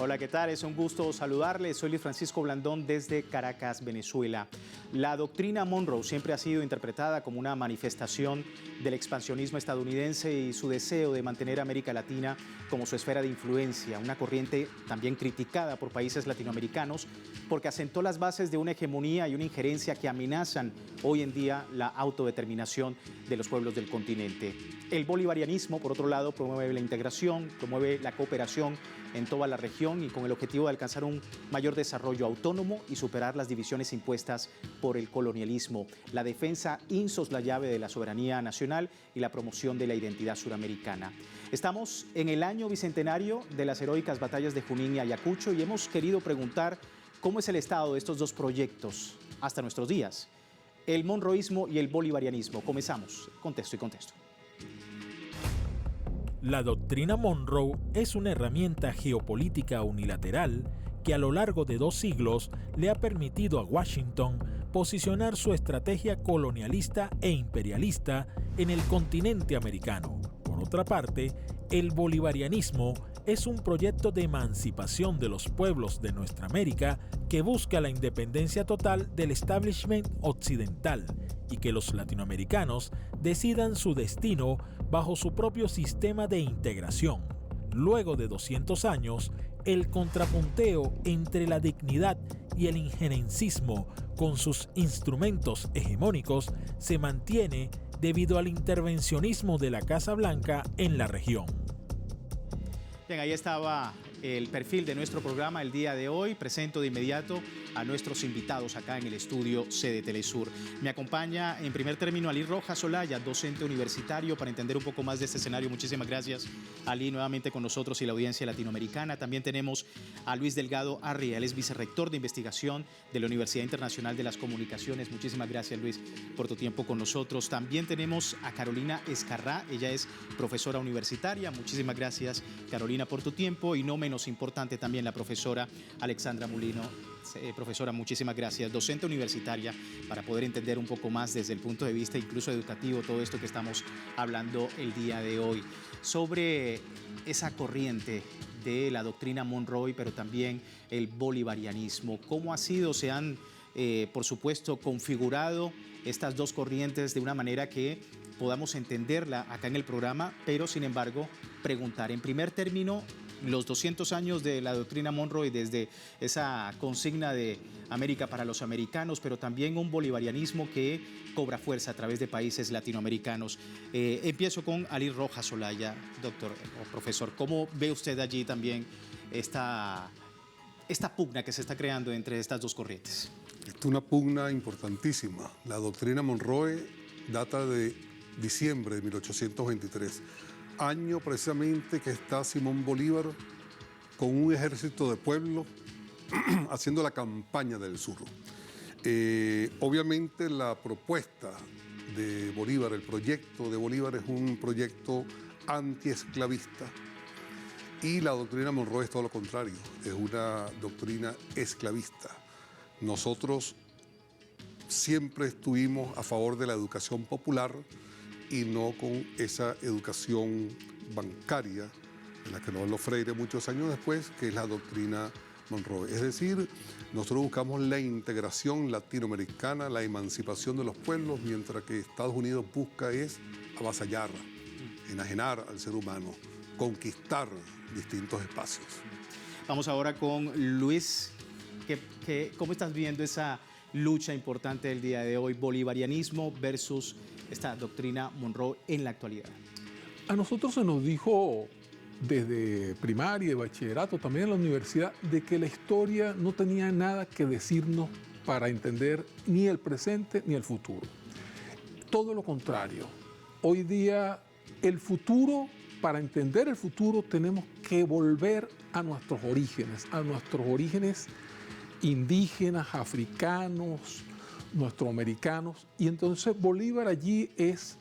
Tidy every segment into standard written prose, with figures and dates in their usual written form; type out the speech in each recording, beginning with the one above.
Hola, ¿qué tal? Es un gusto saludarles. Soy Luis Francisco Blandón desde Caracas, Venezuela. La doctrina Monroe siempre ha sido interpretada como una manifestación del expansionismo estadounidense y su deseo de mantener a América Latina como su esfera de influencia, una corriente también criticada por países latinoamericanos porque asentó las bases de una hegemonía y una injerencia que amenazan hoy en día la autodeterminación de los pueblos del continente. El bolivarianismo, por otro lado, promueve la integración, promueve la cooperación en toda la región y con el objetivo de alcanzar un mayor desarrollo autónomo y superar las divisiones impuestas por el colonialismo, la defensa insoslayable de la soberanía nacional y la promoción de la identidad suramericana. Estamos en el año bicentenario de las heroicas batallas de Junín y Ayacucho y hemos querido preguntar cómo es el estado de estos dos proyectos hasta nuestros días, el monroísmo y el bolivarianismo. Comenzamos. Contexto y contexto. La doctrina Monroe es una herramienta geopolítica unilateral que a lo largo de 2 siglos le ha permitido a Washington posicionar su estrategia colonialista e imperialista en el continente americano. Por otra parte, el bolivarianismo es un proyecto de emancipación de los pueblos de nuestra América que busca la independencia total del establishment occidental y que los latinoamericanos decidan su destino bajo su propio sistema de integración. Luego de 200 años, el contrapunteo entre la dignidad y el injerencismo con sus instrumentos hegemónicos se mantiene debido al intervencionismo de la Casa Blanca en la región. Bien, ahí estaba el perfil de nuestro programa el día de hoy. Presento de inmediato a nuestros invitados acá en el estudio C de Telesur. Me acompaña en primer término Ali Rojas Olaya, docente universitario, para entender un poco más de este escenario. Muchísimas gracias, Ali, nuevamente con nosotros y la audiencia latinoamericana. También tenemos a Luis Delgado Arria, él es vicerrector de investigación de la Universidad Internacional de las Comunicaciones. Muchísimas gracias, Luis, por tu tiempo con nosotros. También tenemos a Carolina Escarrá, ella es profesora universitaria. Muchísimas gracias, Carolina, por tu tiempo. Y no menos importante también la profesora Alexandra Mulino. Profesora, muchísimas gracias, docente universitaria, para poder entender un poco más desde el punto de vista incluso educativo todo esto que estamos hablando el día de hoy, sobre esa corriente de la doctrina Monroe, pero también el bolivarianismo. ¿Cómo ha sido? Se han, por supuesto, configurado estas dos corrientes de una manera que podamos entenderla acá en el programa, pero sin embargo, preguntar en primer término, los 200 años de la doctrina Monroe desde esa consigna de América para los americanos, pero también un bolivarianismo que cobra fuerza a través de países latinoamericanos. Empiezo con Ali Rojas Olaya, doctor o profesor. ¿Cómo ve usted allí también esta pugna que se está creando entre estas dos corrientes? Es una pugna importantísima. La doctrina Monroe data de diciembre de 1823. Año precisamente que está Simón Bolívar con un ejército de pueblo haciendo la campaña del sur. Obviamente la propuesta de Bolívar, el proyecto de Bolívar es un proyecto antiesclavista y la doctrina Monroe es todo lo contrario, es una doctrina esclavista. Nosotros siempre estuvimos a favor de la educación popular y no con esa educación bancaria en la que nos habló Freire muchos años después, que es la doctrina Monroe. Es decir, nosotros buscamos la integración latinoamericana, la emancipación de los pueblos, mientras que Estados Unidos busca es avasallar, enajenar al ser humano, conquistar distintos espacios. Vamos ahora con Luis. ¿Cómo estás viendo esa lucha importante del día de hoy, bolivarianismo versus esta doctrina Monroe en la actualidad? A nosotros se nos dijo desde primaria y bachillerato, también en la universidad, de que la historia no tenía nada que decirnos para entender ni el presente ni el futuro. Todo lo contrario. Hoy día el futuro, para entender el futuro tenemos que volver a nuestros orígenes indígenas, africanos, nuestroamericanos, y entonces Bolívar allí es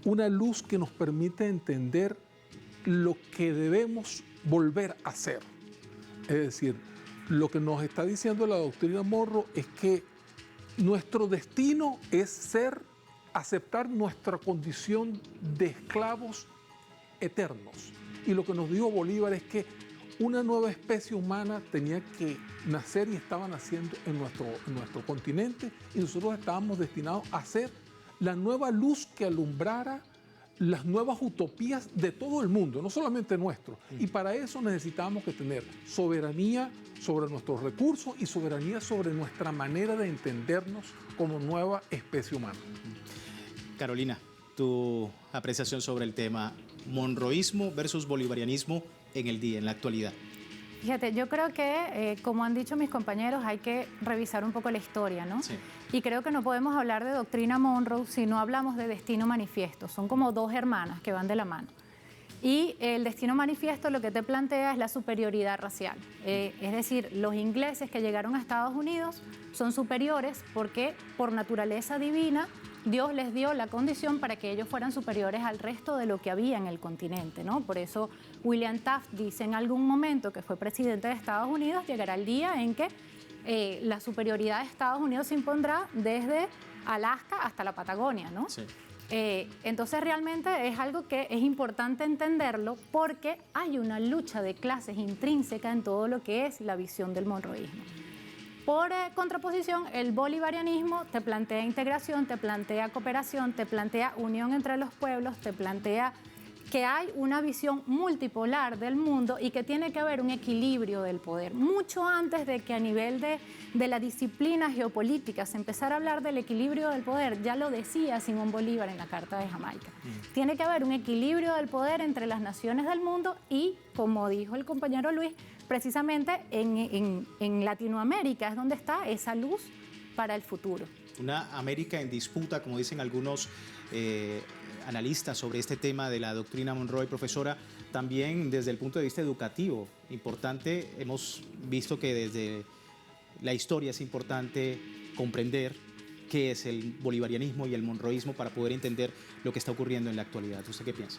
una luz que nos permite entender lo que debemos volver a hacer. Es decir, lo que nos está diciendo la doctrina Monroe es que nuestro destino es aceptar nuestra condición de esclavos eternos. Y lo que nos dijo Bolívar es que una nueva especie humana tenía que nacer y estaba naciendo en nuestro continente, y nosotros estábamos destinados a ser la nueva luz que alumbrara las nuevas utopías de todo el mundo, no solamente nuestro. Y para eso necesitamos que tener soberanía sobre nuestros recursos y soberanía sobre nuestra manera de entendernos como nueva especie humana. Carolina, tu apreciación sobre el tema monroísmo versus bolivarianismo en el día, en la actualidad. Fíjate, yo creo que, como han dicho mis compañeros, hay que revisar un poco la historia, ¿no? Sí. Y creo que no podemos hablar de doctrina Monroe si no hablamos de destino manifiesto. Son como dos hermanas que van de la mano. Y el destino manifiesto lo que te plantea es la superioridad racial. Es decir, los ingleses que llegaron a Estados Unidos son superiores porque por naturaleza divina Dios les dio la condición para que ellos fueran superiores al resto de lo que había en el continente, ¿no? Por eso William Taft dice en algún momento, que fue presidente de Estados Unidos, llegará el día en que la superioridad de Estados Unidos se impondrá desde Alaska hasta la Patagonia, ¿no? Sí. Entonces realmente es algo que es importante entenderlo porque hay una lucha de clases intrínseca en todo lo que es la visión del monroísmo. Por contraposición, el bolivarianismo te plantea integración, te plantea cooperación, te plantea unión entre los pueblos, te plantea que hay una visión multipolar del mundo y que tiene que haber un equilibrio del poder. Mucho antes de que a nivel de la disciplina geopolítica se empezara a hablar del equilibrio del poder, ya lo decía Simón Bolívar en la Carta de Jamaica. Tiene que haber un equilibrio del poder entre las naciones del mundo y, como dijo el compañero Luis, precisamente en Latinoamérica es donde está esa luz para el futuro. Una América en disputa, como dicen algunos analistas sobre este tema de la doctrina Monroe, profesora, también desde el punto de vista educativo, importante, hemos visto que desde la historia es importante comprender qué es el bolivarianismo y el monroísmo para poder entender lo que está ocurriendo en la actualidad. ¿Usted qué piensa?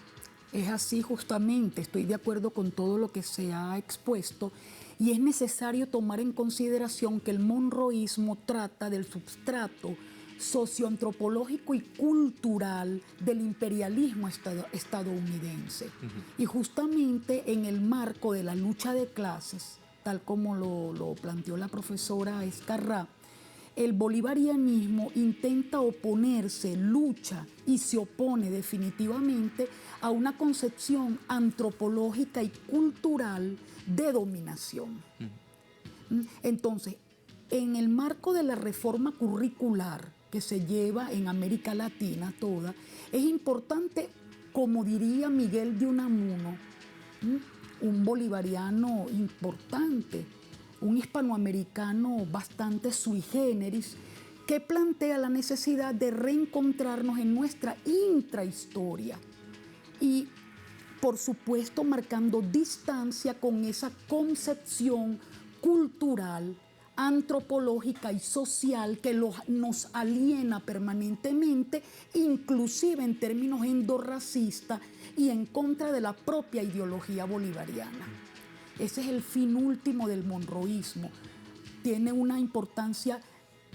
Es así justamente, estoy de acuerdo con todo lo que se ha expuesto y es necesario tomar en consideración que el monroísmo trata del substrato socioantropológico y cultural del imperialismo estadounidense. Y justamente en el marco de la lucha de clases, tal como lo planteó la profesora Escarrá, el bolivarianismo intenta oponerse, lucha y se opone definitivamente a una concepción antropológica y cultural de dominación. Entonces, en el marco de la reforma curricular que se lleva en América Latina toda, es importante, como diría Miguel de Unamuno, un bolivariano importante, un hispanoamericano bastante sui generis, que plantea la necesidad de reencontrarnos en nuestra intrahistoria y, por supuesto, marcando distancia con esa concepción cultural, antropológica y social que nos aliena permanentemente, inclusive en términos endorracistas y en contra de la propia ideología bolivariana. Ese es el fin último del monroísmo. Tiene una importancia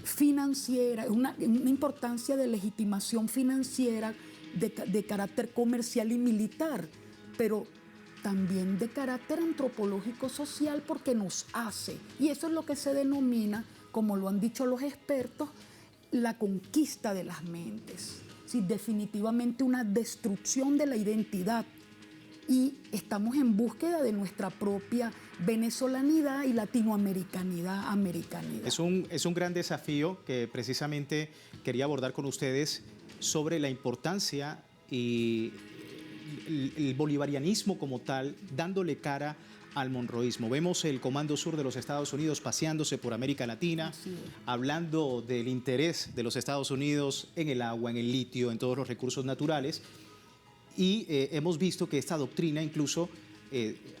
financiera, una importancia de legitimación financiera de carácter comercial y militar, pero también de carácter antropológico social porque nos hace. Y eso es lo que se denomina, como lo han dicho los expertos, la conquista de las mentes. Sí, definitivamente una destrucción de la identidad. Y estamos en búsqueda de nuestra propia venezolanidad y latinoamericanidad, americanidad. Es un gran desafío que precisamente quería abordar con ustedes sobre la importancia y el bolivarianismo como tal, dándole cara al monroísmo. Vemos el Comando Sur de los Estados Unidos paseándose por América Latina, hablando del interés de los Estados Unidos en el agua, en el litio, en todos los recursos naturales. Y hemos visto que esta doctrina, incluso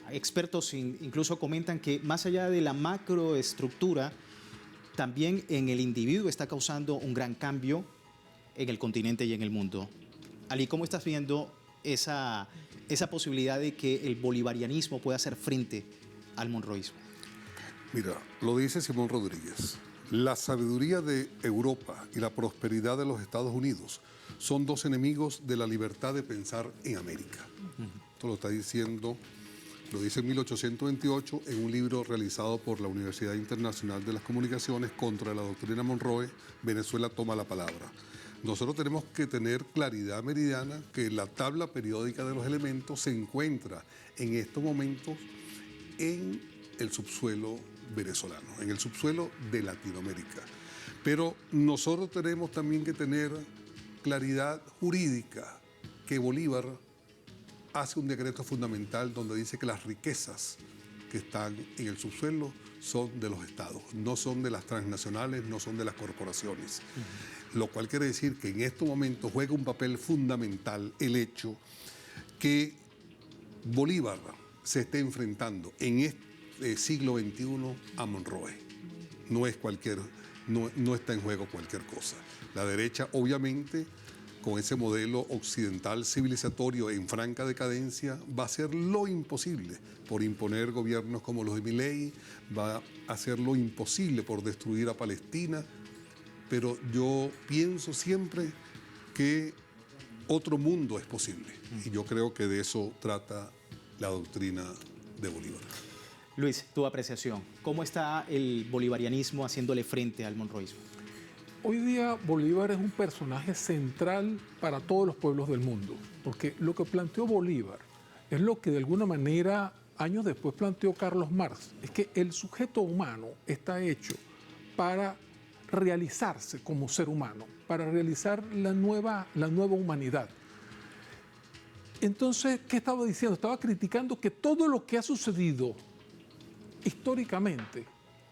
expertos incluso comentan que más allá de la macroestructura, también en el individuo está causando un gran cambio en el continente y en el mundo. Ali, ¿cómo estás viendo esa posibilidad de que el bolivarianismo pueda hacer frente al monroísmo? Mira, lo dice Simón Rodríguez. La sabiduría de Europa y la prosperidad de los Estados Unidos son dos enemigos de la libertad de pensar en América. Esto lo está diciendo Lo dice en 1828 en un libro realizado por la Universidad Internacional de las Comunicaciones contra la doctrina Monroe, Venezuela toma la palabra. Nosotros tenemos que tener claridad meridiana que la tabla periódica de los elementos se encuentra en estos momentos en el subsuelo venezolano, en el subsuelo de Latinoamérica. Pero nosotros tenemos también que tener claridad jurídica que Bolívar hace un decreto fundamental donde dice que las riquezas que están en el subsuelo son de los estados, no son de las transnacionales, no son de las corporaciones. Lo cual quiere decir que en estos momentos juega un papel fundamental el hecho que Bolívar se esté enfrentando en este siglo XXI a Monroe. No es no está en juego cualquier cosa. La derecha, obviamente, con ese modelo occidental civilizatorio en franca decadencia, va a hacer lo imposible por imponer gobiernos como los de Milei, va a hacer lo imposible por destruir a Palestina, pero yo pienso siempre que otro mundo es posible. Y yo creo que de eso trata la doctrina de Bolívar. Luis, tu apreciación. ¿Cómo está el bolivarianismo haciéndole frente al monroísmo? Hoy día Bolívar es un personaje central para todos los pueblos del mundo, porque lo que planteó Bolívar es lo que de alguna manera años después planteó Carlos Marx, es que el sujeto humano está hecho para realizarse como ser humano, para realizar la nueva humanidad. Entonces, ¿qué estaba diciendo? Estaba criticando que todo lo que ha sucedido históricamente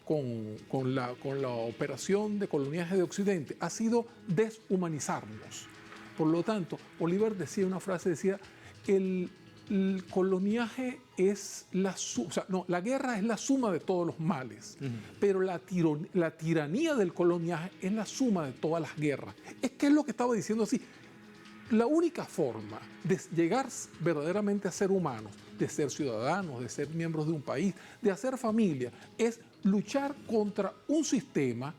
con la operación de coloniaje de Occidente ha sido deshumanizarnos. Por lo tanto, Bolívar decía una frase, decía, el coloniaje es la guerra es la suma de todos los males, pero la tiranía del coloniaje es la suma de todas las guerras. Es que es lo que estaba diciendo así. La única forma de llegar verdaderamente a ser humanos, de ser ciudadanos, de ser miembros de un país, de hacer familia, es luchar contra un sistema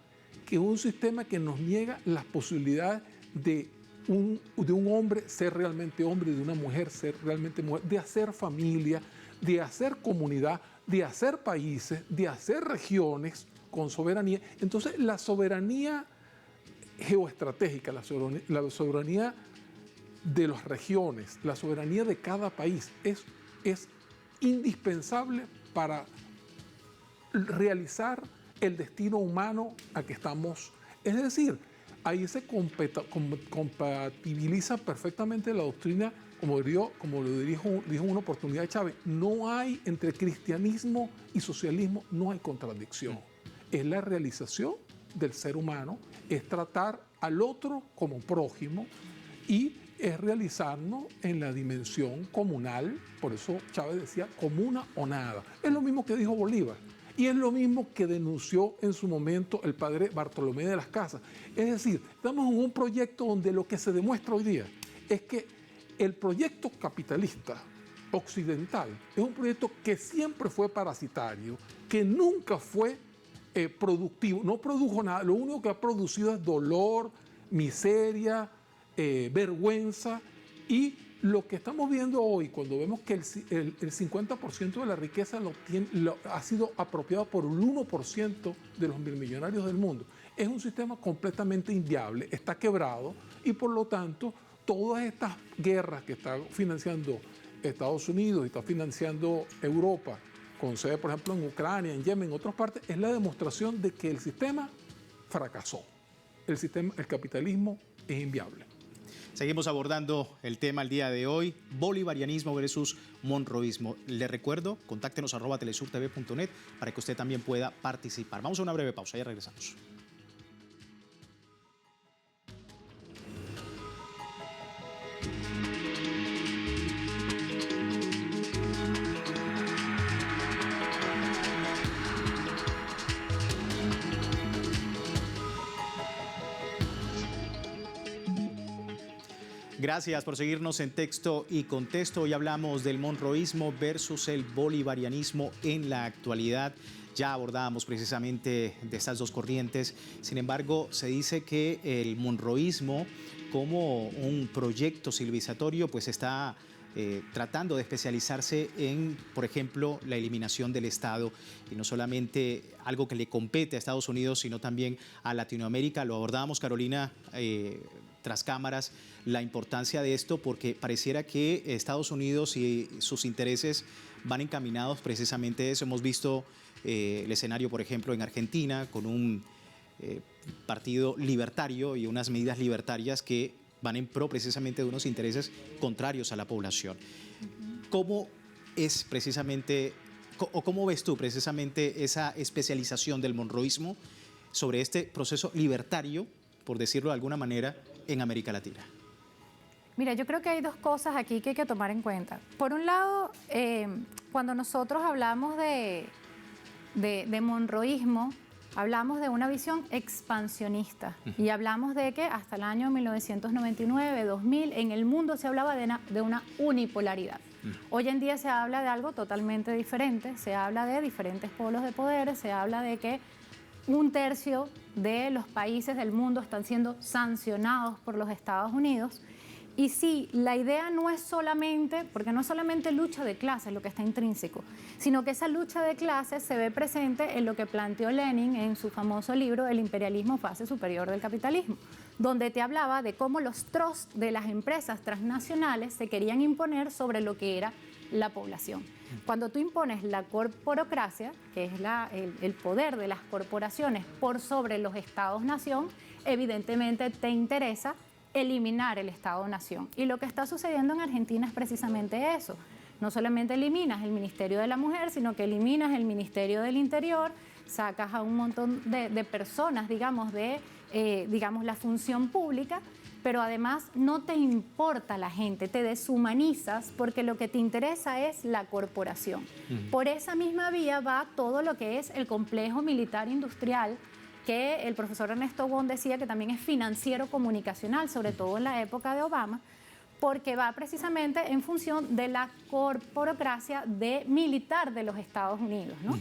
que nos niega las posibilidades de un hombre ser realmente hombre, de una mujer ser realmente mujer, de hacer familia, de hacer comunidad, de hacer países, de hacer regiones con soberanía. Entonces, la soberanía geoestratégica, la soberanía de las regiones, la soberanía de cada país es indispensable para realizar el destino humano a que estamos. Es decir, ahí se compatibiliza perfectamente la doctrina, como lo dijo en una oportunidad Chávez, no hay entre cristianismo y socialismo, no hay contradicción. Es la realización del ser humano, es tratar al otro como prójimo y es realizarnos en la dimensión comunal, por eso Chávez decía comuna o nada. Es lo mismo que dijo Bolívar y es lo mismo que denunció en su momento el padre Bartolomé de las Casas. Es decir, estamos en un proyecto donde lo que se demuestra hoy día es que el proyecto capitalista occidental es un proyecto que siempre fue parasitario, que nunca fue productivo, no produjo nada, lo único que ha producido es dolor, miseria, vergüenza, y lo que estamos viendo hoy, cuando vemos que el 50% de la riqueza ha sido apropiado por el 1% de los millonarios del mundo, es un sistema completamente inviable, está quebrado, y por lo tanto todas estas guerras que está financiando Estados Unidos y está financiando Europa, con sede por ejemplo en Ucrania, en Yemen, en otras partes, es la demostración de que el sistema fracasó. El capitalismo es inviable. Seguimos abordando el tema el día de hoy, bolivarianismo versus monroísmo. Le recuerdo, contáctenos @telesurtv.net para que usted también pueda participar. Vamos a una breve pausa, ya regresamos. Gracias por seguirnos en Texto y Contexto. Hoy hablamos del monroísmo versus el bolivarianismo en la actualidad. Ya abordábamos precisamente de estas dos corrientes. Sin embargo, se dice que el monroísmo como un proyecto civilizatorio pues está tratando de especializarse en, por ejemplo, la eliminación del Estado, y no solamente algo que le compete a Estados Unidos, sino también a Latinoamérica. Lo abordábamos, Carolina, tras cámaras, la importancia de esto, porque pareciera que Estados Unidos y sus intereses van encaminados precisamente a eso. Hemos visto el escenario, por ejemplo, en Argentina, con un partido libertario y unas medidas libertarias que van en pro precisamente de unos intereses contrarios a la población. ¿Cómo es precisamente, o cómo ves tú precisamente esa especialización del monroísmo sobre este proceso libertario, por decirlo de alguna manera, en América Latina? Mira, yo creo que hay dos cosas aquí que hay que tomar en cuenta. Por un lado, cuando nosotros hablamos de monroísmo, hablamos de una visión expansionista y hablamos de que hasta el año 1999, 2000, en el mundo se hablaba de una unipolaridad. Hoy en día se habla de algo totalmente diferente, se habla de diferentes polos de poder, se habla de que 1/3 de los países del mundo están siendo sancionados por los Estados Unidos. Y sí, la idea no es solamente, porque no es solamente lucha de clases lo que está intrínseco, sino que esa lucha de clases se ve presente en lo que planteó Lenin en su famoso libro El imperialismo, fase superior del capitalismo, donde te hablaba de cómo los trusts de las empresas transnacionales se querían imponer sobre lo que era la población. Cuando tú impones la corporocracia, que es el poder de las corporaciones por sobre los estados-nación, evidentemente te interesa eliminar el Estado-Nación. Y lo que está sucediendo en Argentina es precisamente eso. No solamente eliminas el Ministerio de la Mujer, sino que eliminas el Ministerio del Interior, sacas a un montón de personas, digamos, de la función pública, pero además no te importa la gente, te deshumanizas porque lo que te interesa es la corporación. Por esa misma vía va todo lo que es el complejo militar industrial, que el profesor Ernesto Bon decía que también es financiero comunicacional, sobre todo en la época de Obama, porque va precisamente en función de la corporocracia militar de los Estados Unidos, ¿no?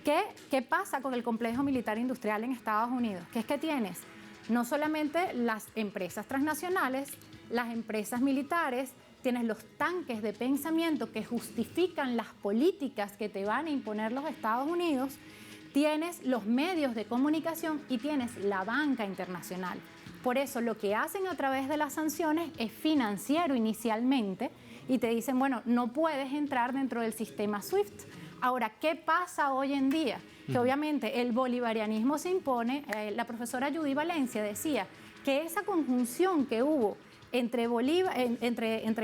¿Qué pasa con el complejo militar industrial en Estados Unidos? Que es que tienes no solamente las empresas transnacionales, las empresas militares, tienes los tanques de pensamiento que justifican las políticas que te van a imponer los Estados Unidos, tienes los medios de comunicación y tienes la banca internacional. Por eso lo que hacen a través de las sanciones es financiero inicialmente y te dicen, bueno, no puedes entrar dentro del sistema SWIFT. Ahora, ¿qué pasa hoy en día? Que obviamente el bolivarianismo se impone. La profesora Judy Valencia decía que esa conjunción que hubo entre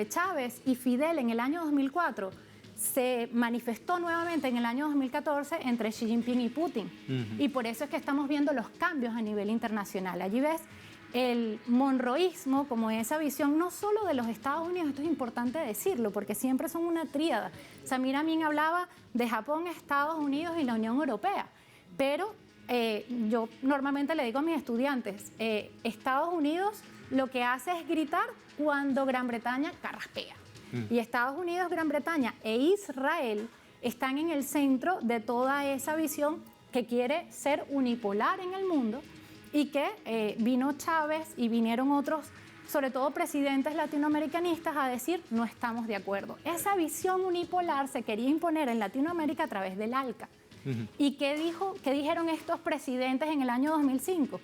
Chávez y Fidel en el año 2004 se manifestó nuevamente en el año 2014 entre Xi Jinping y Putin. Y por eso es que estamos viendo los cambios a nivel internacional. Allí ves el monroísmo como esa visión no solo de los Estados Unidos, esto es importante decirlo, porque siempre son una tríada. Samir Amin hablaba de Japón, Estados Unidos y la Unión Europea, pero yo normalmente le digo a mis estudiantes, Estados Unidos lo que hace es gritar cuando Gran Bretaña carraspea. Y Estados Unidos, Gran Bretaña e Israel están en el centro de toda esa visión que quiere ser unipolar en el mundo y que vino Chávez y vinieron otros, sobre todo presidentes latinoamericanistas, a decir no estamos de acuerdo. Esa visión unipolar se quería imponer en Latinoamérica a través del ALCA. ¿Y qué dijeron estos presidentes en el año 2005?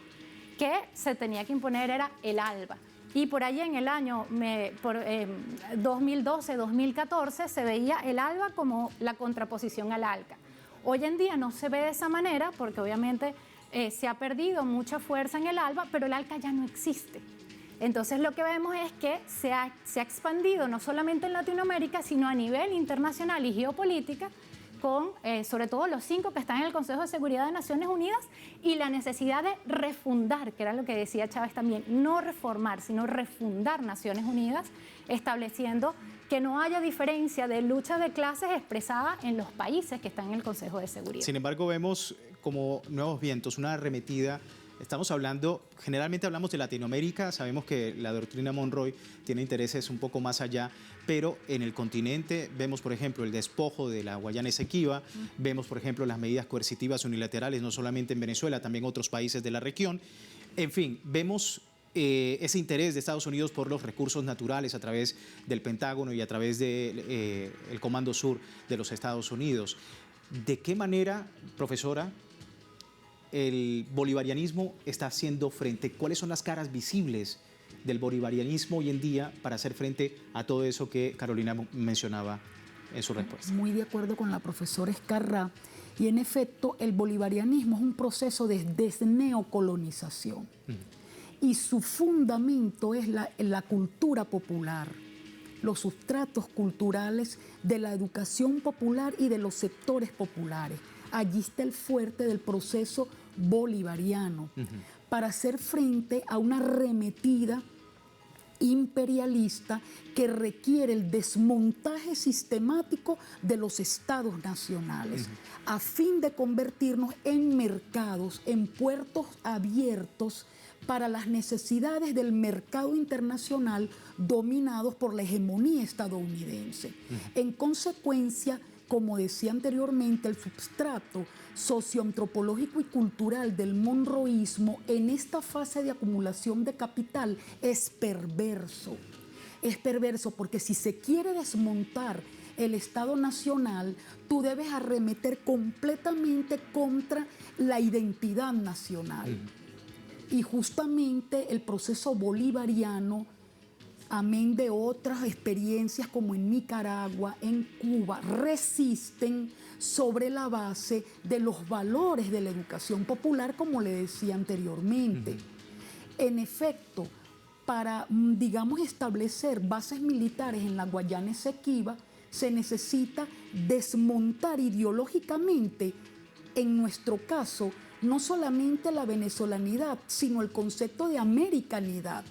Que se tenía que imponer era el ALBA. Y por allí en el año 2012-2014 se veía el ALBA como la contraposición al ALCA. Hoy en día no se ve de esa manera porque obviamente se ha perdido mucha fuerza en el ALBA, pero el ALCA ya no existe. Entonces lo que vemos es que se ha expandido no solamente en Latinoamérica, sino a nivel internacional y geopolítica, con sobre todo los 5 que están en el Consejo de Seguridad de Naciones Unidas y la necesidad de refundar, que era lo que decía Chávez también, no reformar, sino refundar Naciones Unidas, estableciendo que no haya diferencia de lucha de clases expresada en los países que están en el Consejo de Seguridad. Sin embargo, vemos como nuevos vientos, una arremetida. Estamos hablando, generalmente hablamos de Latinoamérica, sabemos que la doctrina Monroe tiene intereses un poco más allá, pero en el continente vemos, por ejemplo, el despojo de la Guayana Esequiba, vemos, por ejemplo, las medidas coercitivas unilaterales, no solamente en Venezuela, también en otros países de la región. En fin, vemos ese interés de Estados Unidos por los recursos naturales a través del Pentágono y a través del Comando Sur de los Estados Unidos. ¿De qué manera, profesora, el bolivarianismo está haciendo frente? ¿Cuáles son las caras visibles del bolivarianismo hoy en día para hacer frente a todo eso que Carolina mencionaba en su respuesta? Muy de acuerdo con la profesora Escarrá. Y en efecto, el bolivarianismo es un proceso de desneocolonización. Y su fundamento es la cultura popular, los sustratos culturales de la educación popular y de los sectores populares. Allí está el fuerte del proceso bolivariano para hacer frente a una arremetida imperialista que requiere el desmontaje sistemático de los estados nacionales a fin de convertirnos en mercados, en puertos abiertos para las necesidades del mercado internacional dominados por la hegemonía estadounidense. En consecuencia, como decía anteriormente, el substrato socioantropológico y cultural del monroísmo en esta fase de acumulación de capital es perverso. Es perverso porque si se quiere desmontar el Estado Nacional, tú debes arremeter completamente contra la identidad nacional. Y justamente el proceso bolivariano, amén de otras experiencias como en Nicaragua, en Cuba, resisten sobre la base de los valores de la educación popular, como le decía anteriormente. En efecto, para, digamos, establecer bases militares en la Guayana Esequiba, se necesita desmontar ideológicamente, en nuestro caso, no solamente la venezolanidad, sino el concepto de americanidad.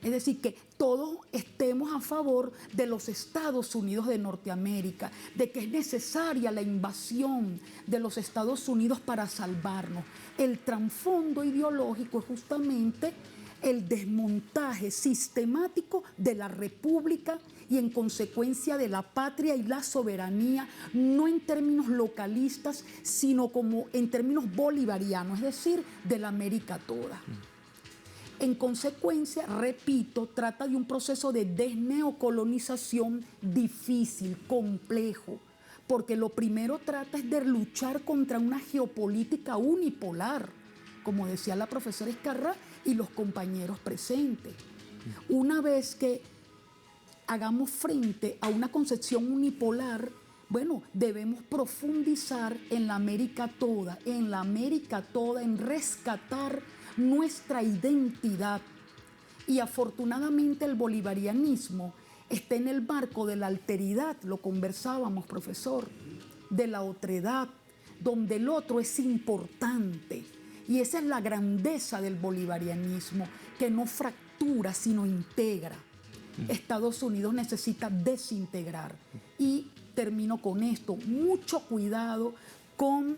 Es decir, que todos estemos a favor de los Estados Unidos de Norteamérica, de que es necesaria la invasión de los Estados Unidos para salvarnos. El trasfondo ideológico es justamente el desmontaje sistemático de la república y en consecuencia de la patria y la soberanía, no en términos localistas, sino como en términos bolivarianos, es decir, de la América toda. En consecuencia, repito, trata de un proceso de desneocolonización difícil, complejo, porque lo primero trata es de luchar contra una geopolítica unipolar, como decía la profesora Escarrá y los compañeros presentes. Una vez que hagamos frente a una concepción unipolar, bueno, debemos profundizar en la América toda, en rescatar nuestra identidad. Y afortunadamente el bolivarianismo está en el marco de la alteridad, lo conversábamos, profesor, de la otredad, donde el otro es importante. Y esa es la grandeza del bolivarianismo, que no fractura, sino integra. Estados Unidos necesita desintegrar. Y termino con esto, mucho cuidado con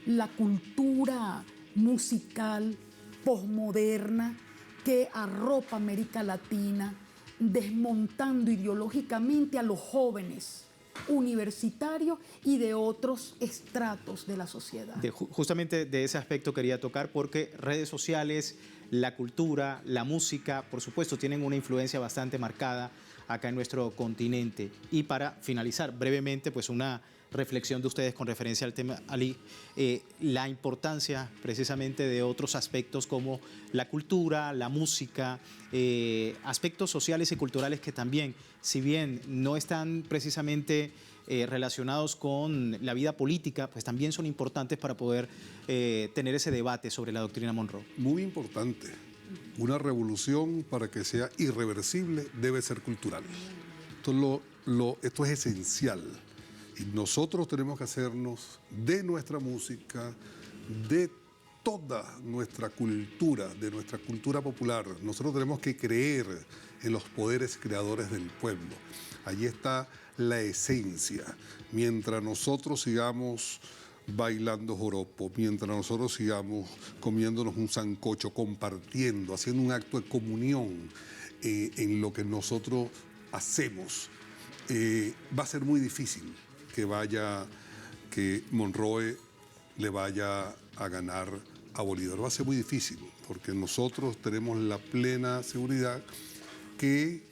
la cultura musical posmoderna que arropa América Latina, desmontando ideológicamente a los jóvenes universitarios y de otros estratos de la sociedad. Justamente de ese aspecto quería tocar, porque redes sociales, la cultura, la música, por supuesto, tienen una influencia bastante marcada acá en nuestro continente. Y para finalizar brevemente, pues una reflexión de ustedes con referencia al tema, Ali, la importancia precisamente de otros aspectos como la cultura, la música, aspectos sociales y culturales que también, si bien no están precisamente relacionados con la vida política, pues también son importantes para poder tener ese debate sobre la doctrina Monroe. Muy importante. Una revolución, para que sea irreversible, debe ser cultural. Esto es esencial. Y nosotros tenemos que hacernos de nuestra música, de toda nuestra cultura, de nuestra cultura popular. Nosotros tenemos que creer en los poderes creadores del pueblo. Allí está la esencia. Mientras nosotros sigamos bailando joropo, mientras nosotros sigamos comiéndonos un sancocho, compartiendo, haciendo un acto de comunión en lo que nosotros hacemos, va a ser muy difícil que Monroe le vaya a ganar a Bolívar. Va a ser muy difícil, porque nosotros tenemos la plena seguridad que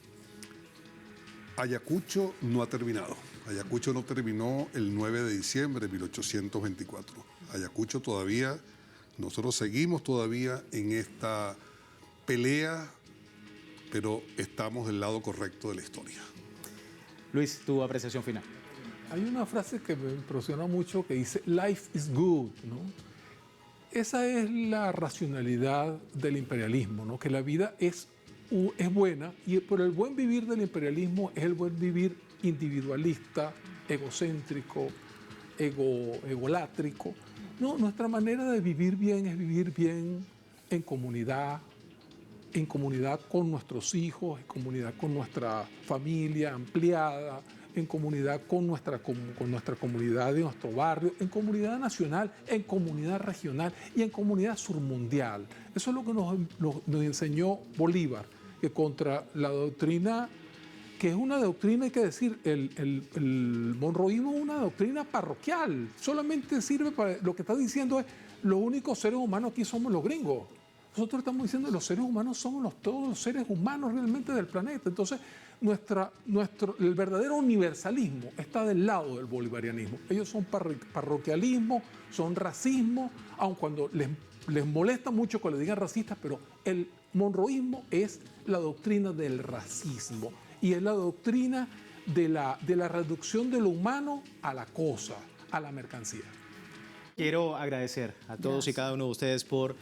Ayacucho no ha terminado. Ayacucho no terminó el 9 de diciembre de 1824. Ayacucho todavía, nosotros seguimos todavía en esta pelea, pero estamos del lado correcto de la historia. Luis, tu apreciación final. Hay una frase que me impresiona mucho que dice, life is good, ¿no? Esa es la racionalidad del imperialismo, ¿no? Que la vida es buena, y por el buen vivir del imperialismo es el buen vivir individualista, egocéntrico, egolátrico. No, nuestra manera de vivir bien es vivir bien en comunidad con nuestros hijos, en comunidad con nuestra familia ampliada, en comunidad con nuestra comunidad de nuestro barrio, en comunidad nacional, en comunidad regional y en comunidad surmundial. Eso es lo que nos enseñó Bolívar, que contra la doctrina, que es una doctrina, hay que decir, el monroísmo es una doctrina parroquial, solamente sirve para, lo que está diciendo es, los únicos seres humanos aquí somos los gringos. Nosotros estamos diciendo que los seres humanos somos todos los seres humanos realmente del planeta. Entonces, el verdadero universalismo está del lado del bolivarianismo. Ellos son parroquialismo, son racismo, aun cuando les molesta mucho que le digan racistas, pero el monroísmo es la doctrina del racismo y es la doctrina de la reducción de lo humano a la cosa, a la mercancía. Quiero agradecer a todos y cada uno de ustedes por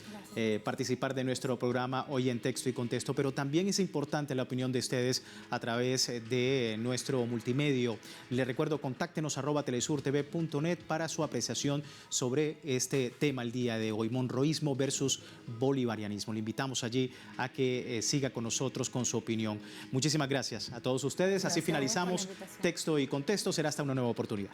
participar de nuestro programa hoy en Texto y Contexto, pero también es importante la opinión de ustedes a través de nuestro multimedio. Les recuerdo, contáctenos @telesurtv.net para su apreciación sobre este tema el día de hoy, monroísmo versus bolivarianismo. Le invitamos allí a que siga con nosotros con su opinión. Muchísimas gracias a todos ustedes. Así finalizamos Texto y Contexto. Será hasta una nueva oportunidad.